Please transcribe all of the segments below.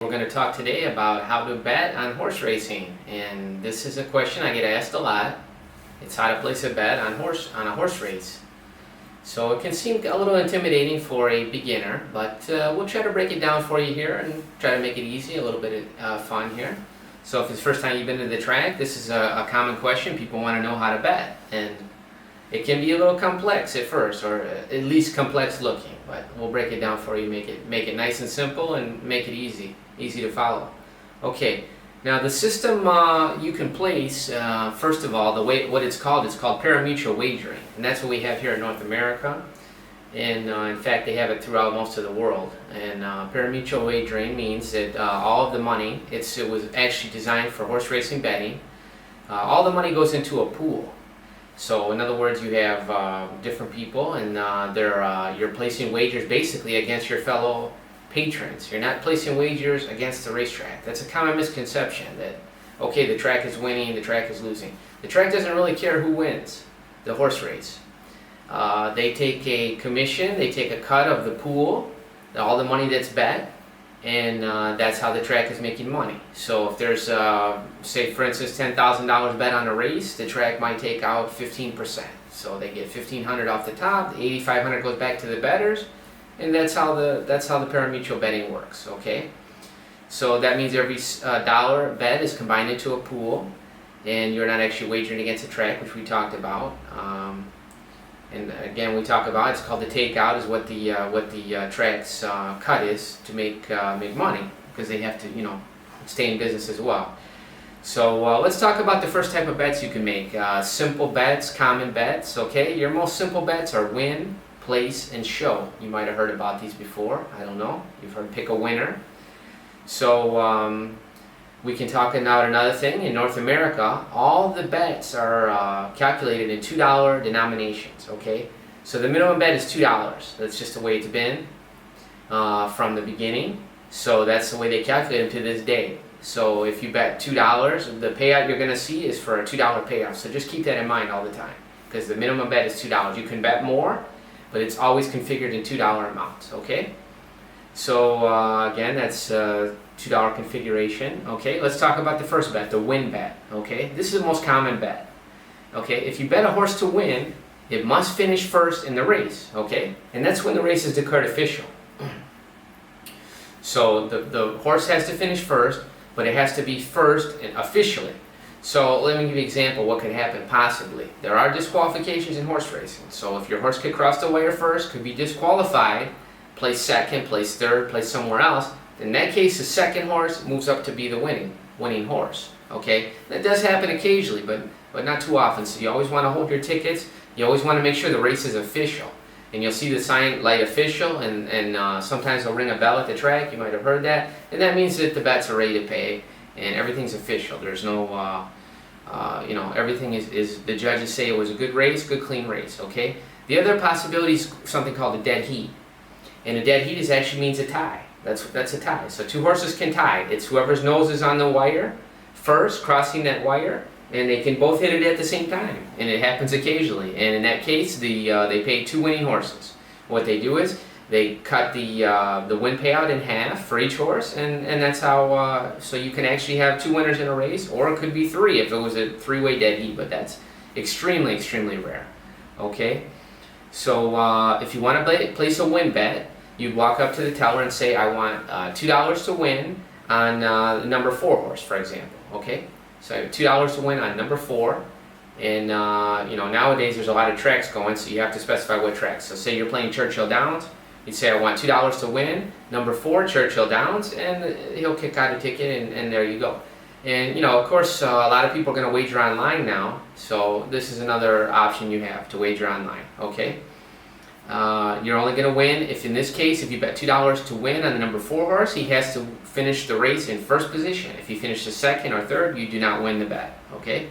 We're going to talk today about how to bet on horse racing, and this is a question I get asked a lot. It's how to place a bet on a horse race. So it can seem a little intimidating for a beginner, but we'll try to break it down for you here and try to make it easy, a little bit of fun here. So if it's the first time you've been to the track, this is a common question. People want to know how to bet, and it can be a little complex at first, or at least complex looking, but we'll break it down for you, make it nice and simple and make it easy to follow. Okay, now the system you can place, first of all, what it's called Paramutual wagering, and that's what we have here in North America, and in fact they have it throughout most of the world. And Paramutual wagering means that all of the money, it was actually designed for horse racing betting. All the money goes into a pool. So in other words, you have different people, and you're placing wagers basically against your fellow patrons. You're not placing wagers against the racetrack. That's a common misconception that, okay, the track is winning, the track is losing. The track doesn't really care who wins the horse race. They take a commission, they take a cut of the pool, all the money that's bet, and that's how the track is making money. So if there's, say for instance, $10,000 bet on a race, the track might take out 15%. So they get $1,500 off the top, the $8,500 goes back to the bettors, and that's how the parimutuel betting works. Okay, so that means every dollar bet is combined into a pool, and you're not actually wagering against the track, which we talked about. And again, we talk about it's called the takeout, is what the track's cut is to make money, because they have to stay in business as well. So let's talk about the first type of bets you can make. Simple bets, common bets. Okay, your most simple bets are win, place, and show. You might have heard about these before. I don't know. You've heard pick a winner. So we can talk about another thing. In North America, all the bets are calculated in $2 denominations. Okay, so the minimum bet is $2. That's just the way it's been from the beginning. So that's the way they calculate them to this day. So if you bet $2, the payout you're going to see is for a $2 payout. So just keep that in mind all the time, because the minimum bet is $2. You can bet more, but it's always configured in $2 amounts. Okay, so again, that's $2 configuration. Okay, let's talk about the first bet, the win bet. Okay, this is the most common bet. Okay, if you bet a horse to win, it must finish first in the race. Okay, and that's when the race is declared official. So the horse has to finish first, but it has to be first officially. So let me give you an example what could happen possibly. There are disqualifications in horse racing. So if your horse could cross the wire first, could be disqualified, place second, place third, place somewhere else. In that case, the second horse moves up to be the winning horse. Okay, that does happen occasionally, but not too often. So you always want to hold your tickets. You always want to make sure the race is official. And you'll see the sign light official, and sometimes they'll ring a bell at the track. You might have heard that, and that means that the bets are ready to pay and everything's official. There's no everything is the judges say it was a good race, good clean race. Okay, the other possibility is something called a dead heat, and a dead heat actually means a tie. That's a tie. So two horses can tie. It's whoever's nose is on the wire first, crossing that wire, and they can both hit it at the same time. And it happens occasionally. And in that case, they pay two winning horses. What they do is they cut the win payout in half for each horse, and that's how. So you can actually have two winners in a race, or it could be three if it was a three-way dead heat. But that's extremely rare. Okay. So if you want to place a win bet, you'd walk up to the teller and say, I want $2 to win on the number 4 horse, for example. Okay, so I have $2 to win on number 4, and nowadays there's a lot of tracks going, so you have to specify what tracks. So say you're playing Churchill Downs, you'd say I want $2 to win number 4 Churchill Downs, and he'll kick out a ticket, and there you go. And of course, a lot of people are going to wager online now, so this is another option you have to wager online. Okay. You're only going to win if, in this case, if you bet $2 to win on the number 4 horse, he has to finish the race in first position. If he finishes second or third, you do not win the bet. Okay,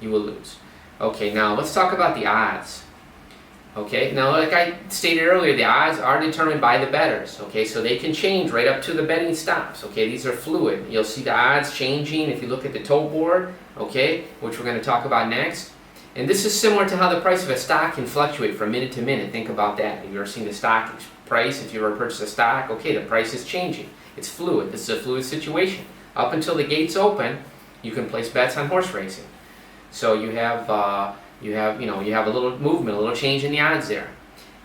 you will lose. Okay, now let's talk about the odds. Okay, now like I stated earlier, the odds are determined by the bettors. Okay, so they can change right up to the betting stops. Okay, these are fluid. You'll see the odds changing if you look at the tote board. Okay, which we're going to talk about next. And this is similar to how the price of a stock can fluctuate from minute to minute. Think about that. Have you ever seen the stock price? If you ever purchase a stock, okay, the price is changing. It's fluid. This is a fluid situation. Up until the gates open, you can place bets on horse racing. So you have a little movement, a little change in the odds there.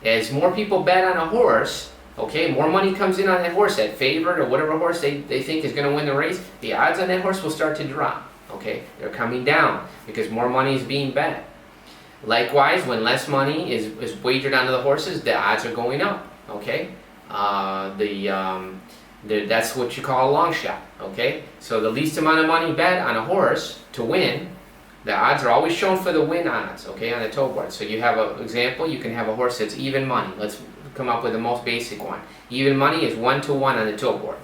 As more people bet on a horse, okay, more money comes in on that horse, that favorite or whatever horse they think is going to win the race, the odds on that horse will start to drop. Okay, they're coming down because more money is being bet. Likewise, when less money is wagered onto the horses, the odds are going up. Okay, that's what you call a long shot. Okay, so the least amount of money bet on a horse to win, the odds are always shown for the win odds. Okay, on the tote board. So you have an example. You can have a horse that's even money. Let's come up with the most basic one. Even money is 1 to 1 on the tote board.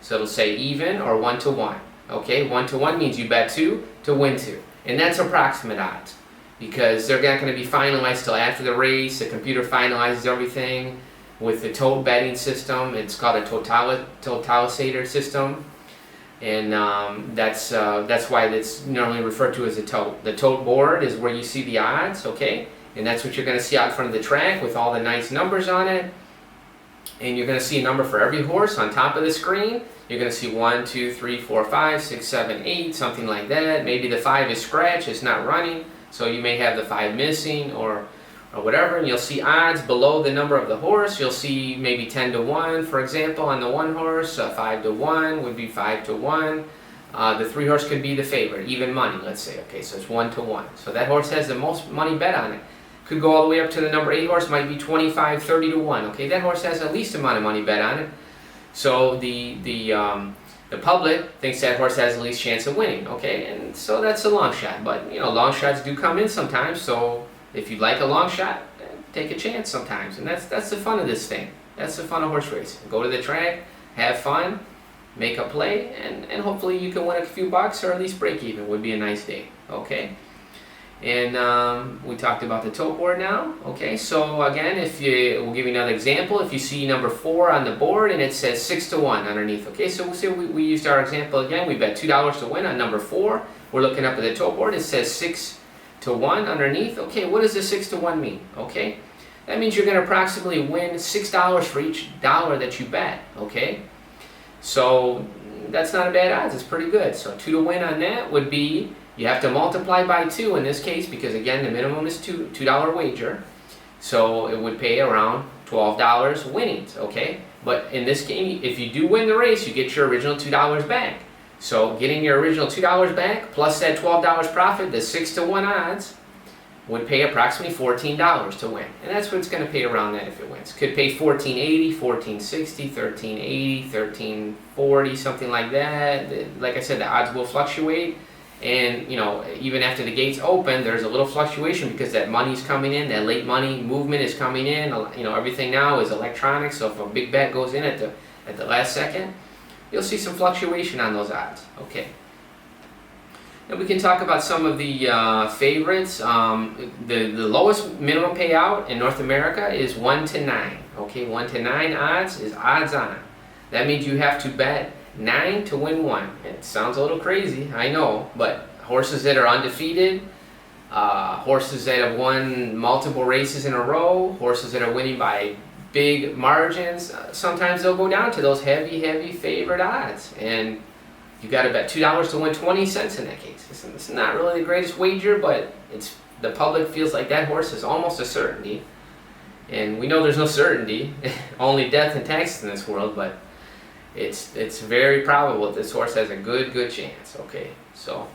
So it'll say even or 1 to 1. Okay, 1 to 1 means you bet 2 to win 2, and that's approximate odds because they're not going to be finalized till after the race. The computer finalizes everything with the tote betting system. It's called a totalisator system, and that's why it's normally referred to as a tote. The tote board is where you see the odds, okay, and that's what you're going to see out front of the track with all the nice numbers on it. And you're going to see a number for every horse on top of the screen. You're going to see 1, 2, 3, 4, 5, 6, 7, 8, something like that. Maybe the 5 is scratched, it's not running, so you may have the 5 missing or whatever. And you'll see odds below the number of the horse. You'll see maybe 10 to 1, for example, on the one horse. 5 to 1 would be 5 to 1. The 3 horse could be the favorite, even money, let's say. Okay, so it's 1 to 1. So that horse has the most money bet on it. Could go all the way up to the number 8 horse, might be 25, 30 to 1. Okay, that horse has the least amount of money bet on it. So the public thinks that horse has the least chance of winning. Okay, and so that's a long shot. But long shots do come in sometimes. So if you like a long shot, take a chance sometimes, and that's the fun of this thing. That's the fun of horse racing. Go to the track, have fun, make a play, and hopefully you can win a few bucks or at least break even. Would be a nice day. Okay. And we talked about the tote board now. Okay, so again, we'll give you another example. If you see number 4 on the board and it says 6 to 1 underneath. Okay, so we'll see we used our example again. We bet $2 to win on number 4. We're looking up at the tote board. It says 6 to 1 underneath. Okay, what does the 6 to 1 mean? Okay, that means you're going to approximately win $6 for each dollar that you bet. Okay, so that's not a bad odds. It's pretty good. So 2 to win on that would be, you have to multiply by 2 in this case because again the minimum is $2 wager, so it would pay around $12 winnings. Okay, but in this game, if you do win the race, you get your original $2 back. So getting your original $2 back plus that $12 profit, the 6 to 1 odds would pay approximately $14 to win, and that's what it's going to pay around that if it wins. Could pay $14.80, $14.60, $13.80, $13.40, something like that. Like I said, the odds will fluctuate. And even after the gates open, there's a little fluctuation because that money's coming in, that late money movement is coming in. Everything now is electronic, so if a big bet goes in at the last second, you'll see some fluctuation on those odds. Okay. And we can talk about some of the favorites. The lowest minimum payout in North America is 1 to 9. Okay, 1 to 9 odds is odds on. That means you have to bet 9 to win 1. It sounds a little crazy, I know, but horses that are undefeated, horses that have won multiple races in a row, horses that are winning by big margins, sometimes they'll go down to those heavy favorite odds, and you got to bet $2 to win 20 cents in that case. It's not really the greatest wager, but the public feels like that horse is almost a certainty, and we know there's no certainty, only death and taxes in this world, but it's very probable that this horse has a good chance. Okay, so,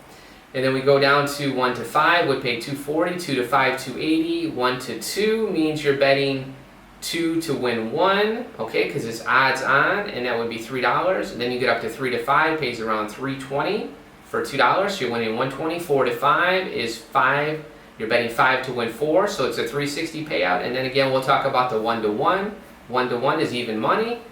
and then we go down to 1 to 5 would pay $2.40, 2 to 5 $2.80, 1 to 2 means you're betting 2 to win 1. Okay, because it's odds on, and that would be $3. And then you get up to 3 to 5 pays around $3.20 for $2, so you're winning $1.20. 4 to 5 is 5. You're betting 5 to win 4, so it's a $3.60 payout. And then again, we'll talk about the 1 to 1. 1 to 1 is even money.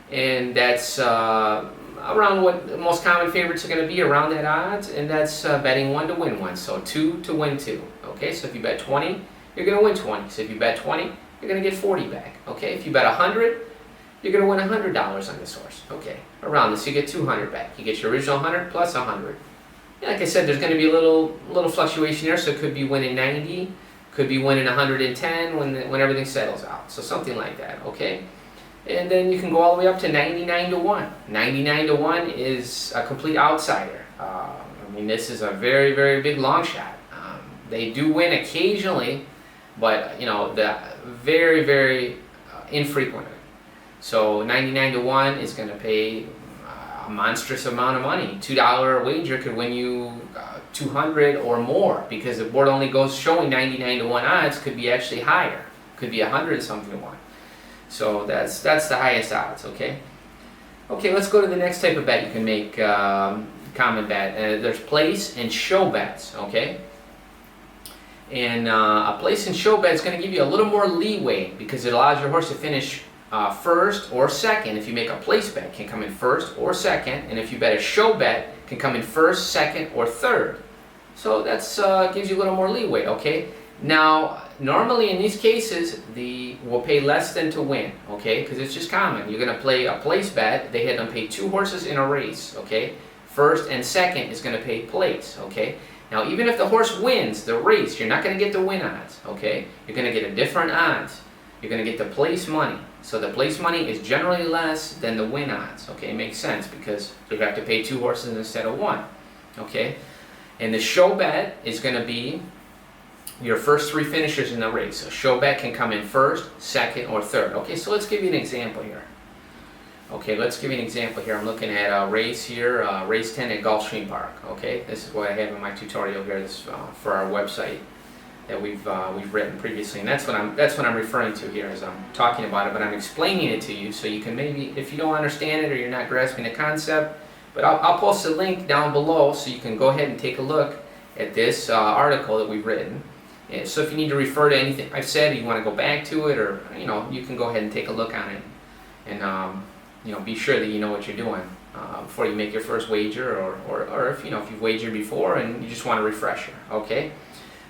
And that's around what the most common favorites are going to be, around that odds, and that's betting 1 to win 1, so 2 to win 2. Okay, so if you bet 20, you're going to win 20. So if you bet 20, you're going to get 40 back. Okay, if you bet 100, you're going to win $100 on this horse. Okay, around this, you get 200 back. You get your original 100 plus 100. And like I said, there's going to be a little fluctuation there, so it could be winning 90, could be winning 110 when everything settles out. So something like that. Okay. And then you can go all the way up to 99 to 1. 99 to 1 is a complete outsider. I mean, this is a very, very big long shot. They do win occasionally, but you know, the very, very infrequently. So 99 to 1 is going to pay a monstrous amount of money. $2 wager could win you 200 or more, because the board only goes showing 99 to 1 odds. Could be actually higher. Could be 100 something to 1. So that's the highest odds. Okay. Okay, let's go to the next type of bet you can make. Common bet. There's place and show bets. Okay. And a place and show bet is going to give you a little more leeway, because it allows your horse to finish first or second. If you make a place bet, can come in first or second, and if you bet a show bet, can come in first, second, or third. So that's gives you a little more leeway. Okay. Now, normally in these cases, will pay less than to win. Okay, because it's just common. You're going to play a place bet. They had them pay 2 horses in a race. Okay, first and second is going to pay place. Okay. Now, even if the horse wins the race, you're not going to get the win odds. Okay, you're going to get a different odds. You're going to get the place money. So the place money is generally less than the win odds. Okay, it makes sense, because you have to pay 2 horses instead of 1. Okay, and the show bet is going to be your first 3 finishers in the race. A show bet can come in first, second, or third. Okay, so let's give you an example here. Okay, let's give you an example here. I'm looking at a race here, race 10 at Gulfstream Park. Okay, this is what I have in my tutorial here. This for our website that we've written previously, and that's what I'm referring to here as I'm talking about it. But I'm explaining it to you so you can, maybe if you don't understand it or you're not grasping the concept. But I'll post a link down below so you can go ahead and take a look at this article that we've written. And so if you need to refer to anything I've said, or you want to go back to it, or you can go ahead and take a look on it, and be sure that you know what you're doing before you make your first wager, or if you've wagered before and you just want a refresher. Okay,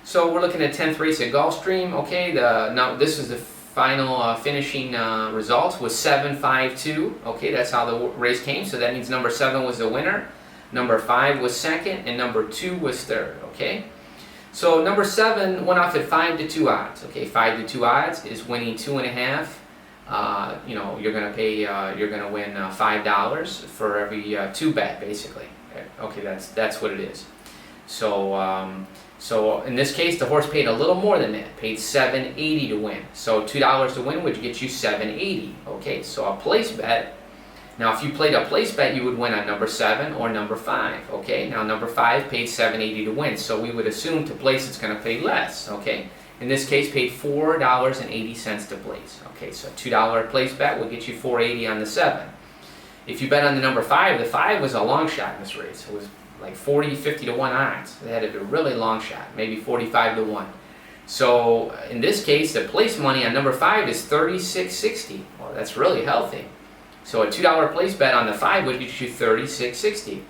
so we're looking at 10th race at Gulfstream. Okay, now this is the final finishing results was 7-5-2. Okay, that's how the race came. So that means number 7 was the winner, number 5 was second, and number 2 was third. Okay. So number 7 went off at 5 to 2 odds. Okay, 5 to 2 odds is winning 2.5. You're gonna pay. You're gonna win $5 for every 2 bet, basically. Okay, that's what it is. So in this case, the horse paid a little more than that. Paid $7.80 to win. So $2 to win would get you $7.80. Okay, so a place bet. Now, if you played a place bet, you would win on number 7 or number 5. Okay, now number 5 paid $7.80 to win, so we would assume to place it's going to pay less. Okay, in this case, paid $4.80 to place. Okay, so a $2 place bet will get you $4.80 on the 7. If you bet on the number 5, the 5 was a long shot in this race. It was like 40, 50 to 1 odds. They had a really long shot, maybe 45 to 1. So in this case, the place money on number 5 is $36.60. Well, that's really healthy. So a $2 place bet on the 5 would get you $36.60.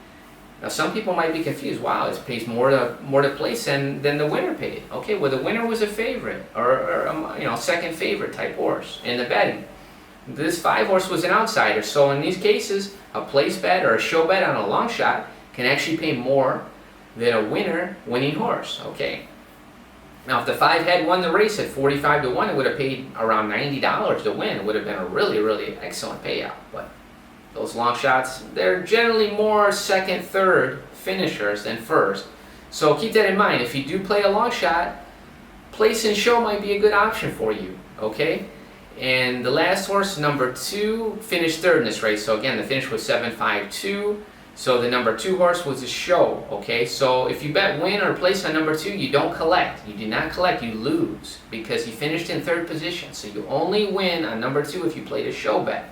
Now some people might be confused. Wow, it pays more to place than the winner paid. Okay, well the winner was a favorite, or second favorite type horse in the betting. This 5 horse was an outsider. So in these cases, a place bet or a show bet on a long shot can actually pay more than a winning horse. Okay. Now, if the 5 had won the race at 45 to 1, it would have paid around $90 to win. It would have been a really, really excellent payout. But those long shots, they're generally more second, third finishers than first. So keep that in mind. If you do play a long shot, place and show might be a good option for you. Okay? And the last horse, number 2, finished third in this race. So again, the finish was 7-5-2. So the number 2 horse was a show. Okay, so if you bet win or place on number 2, you don't collect. You do not collect, you lose, because he finished in 3rd position. So you only win on number 2 if you played a show bet.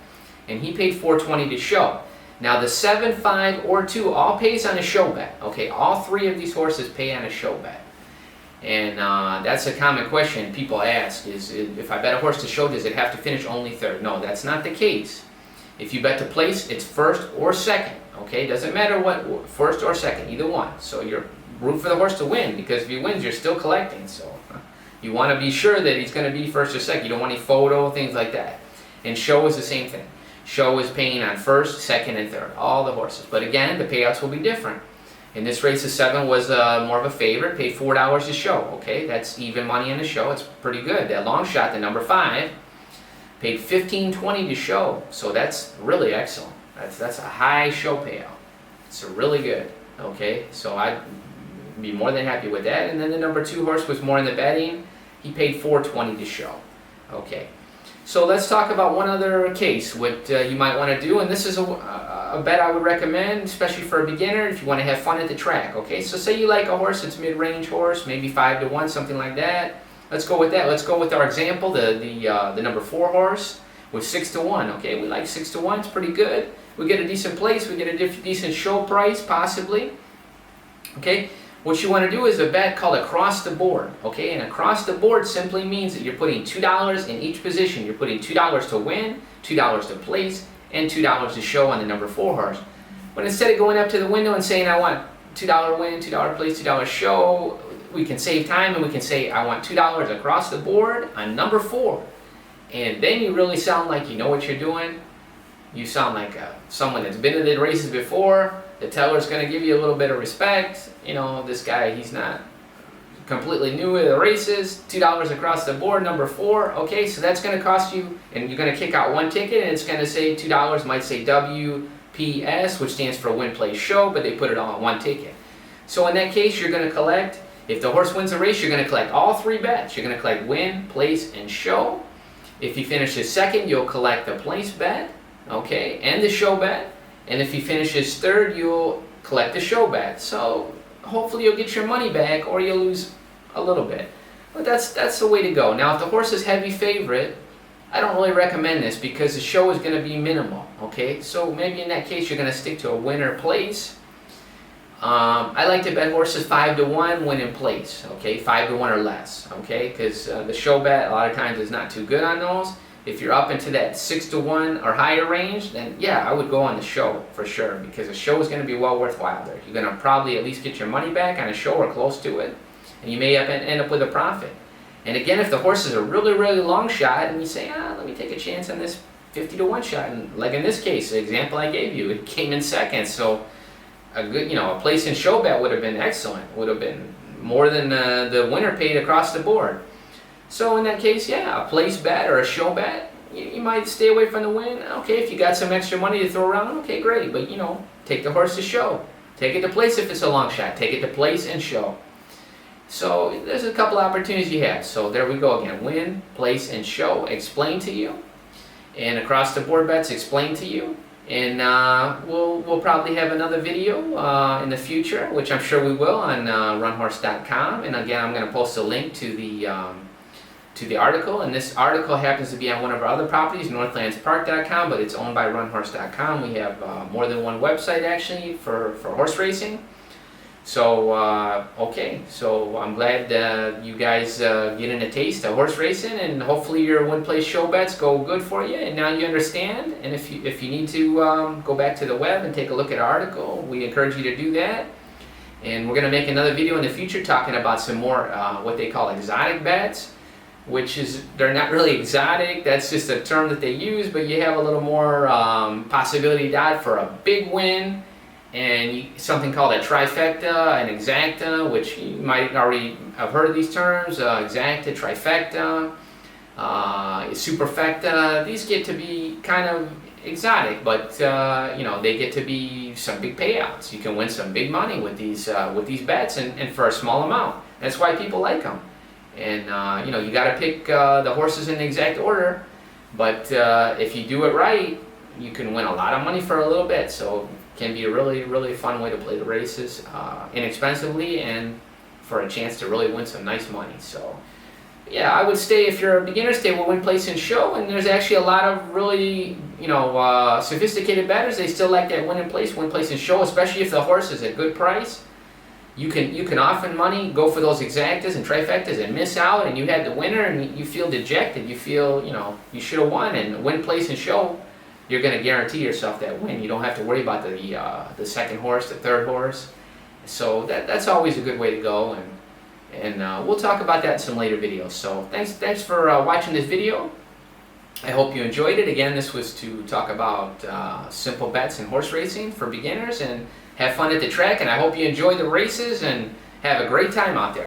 And he paid $4.20 to show. Now the 7, 5, or 2 all pays on a show bet. Okay, all 3 of these horses pay on a show bet. And that's a common question people ask, is if I bet a horse to show, does it have to finish only 3rd? No, that's not the case. If you bet to place, it's 1st or 2nd. Okay, doesn't matter what, 1st or 2nd, either one. So you're root for the horse to win, because if he wins, you're still collecting. So you want to be sure that he's going to be 1st or 2nd. You don't want any photo, things like that. And show is the same thing. Show is paying on 1st, 2nd, and 3rd, all the horses. But again, the payouts will be different. In this race, the 7 was more of a favorite, paid $4 to show. Okay, that's even money in the show. It's pretty good. That long shot, the number 5, Paid $15.20 to show, so that's really excellent. That's a high show payout. It's really good. Okay, so I'd be more than happy with that. And then the number 2 horse was more in the betting. He paid $4.20 to show. Okay, so let's talk about one other case, what you might want to do, and this is a bet I would recommend, especially for a beginner, if you want to have fun at the track. Okay, so say you like a horse, it's mid-range horse, maybe 5-1, something like that. Let's go with that. Let's go with our example, the number 4 horse with 6-1. Okay, we like 6-1. It's pretty good. We get a decent place. We get a decent show price, possibly. Okay, what you want to do is a bet called across the board. Okay, and across the board simply means that you're putting $2 in each position. You're putting $2 to win, $2 to place, and $2 to show on the number 4 horse. But instead of going up to the window and saying I want $2 win, $2 place, $2 show, we can save time and we can say I want $2 across the board on number 4. And then you really sound like you know what you're doing. You sound like someone that's been to the races before. The teller's going to give you a little bit of respect. You know, this guy, he's not completely new to the races. $2 across the board, number 4. Okay, so that's going to cost you, and you're going to kick out one ticket, and it's going to say $2, might say WPS, which stands for win, place, show, but they put it all on one ticket. So in that case, you're going to collect, if the horse wins the race, you're going to collect all 3 bets. You're going to collect win, place, and show. If he finishes second, you'll collect the place bet. Okay, and the show bet, and if he finishes third, you'll collect the show bet. So hopefully you'll get your money back, or you'll lose a little bit. But that's the way to go. Now, if the horse is heavy favorite, I don't really recommend this because the show is going to be minimal. Okay, so maybe in that case you're going to stick to a winner place. I like to bet horses 5-1 win in place. Okay, 5-1 or less. Okay, because the show bet a lot of times is not too good on those. If you're up into that 6-1 or higher range, then yeah, I would go on the show for sure, because the show is going to be well worthwhile there. You're going to probably at least get your money back on a show or close to it, and you may end up with a profit. And again, if the horse is a really, really long shot, and you say, let me take a chance on this 50-1 shot, and like in this case, the example I gave you, it came in second, so a good, a place in show bet would have been excellent, would have been more than the winner paid across the board. So in that case, yeah, a place bet or a show bet, you might stay away from the win. Okay, if you got some extra money to throw around, okay, great. But, take the horse to show. Take it to place if it's a long shot. Take it to place and show. So there's a couple opportunities you have. So there we go again. Win, place, and show. Explain to you. And across the board bets, explain to you. And we'll probably have another video in the future, which I'm sure we will, on runhorse.com. And again, I'm going to post a link to the article, and this article happens to be on one of our other properties, northlandspark.com, but it's owned by runhorse.com. We have more than one website actually for horse racing. So okay, so I'm glad you guys getting a taste of horse racing, and hopefully your win, place, show bets go good for you, and now you understand. And if you need to go back to the web and take a look at our article, we encourage you to do that. And we're going to make another video in the future talking about some more what they call exotic bets, which is, they're not really exotic, that's just a term that they use, but you have a little more possibility for a big win, and something called a trifecta, an exacta, which you might already have heard of these terms, exacta, trifecta, superfecta. These get to be kind of exotic, but they get to be some big payouts. You can win some big money with these bets, and for a small amount. That's why people like them. And you got to pick the horses in the exact order, but if you do it right, you can win a lot of money for a little bit. So it can be a really, really fun way to play the races inexpensively, and for a chance to really win some nice money. So yeah, I would stay, if you're a beginner, stay with win, place, and show. And there's actually a lot of really sophisticated bettors. They still like that win, place, and show, especially if the horse is a good price. You can often money go for those exactas and trifectas and miss out, and you had the winner and you feel dejected. You feel you should have won. And win, place, and show, you're going to guarantee yourself that win. You don't have to worry about the second horse, the third horse. So that's always a good way to go. And we'll talk about that in some later videos. So thanks for watching this video. I hope you enjoyed it. Again, this was to talk about simple bets in horse racing for beginners, and have fun at the track, and I hope you enjoy the races and have a great time out there.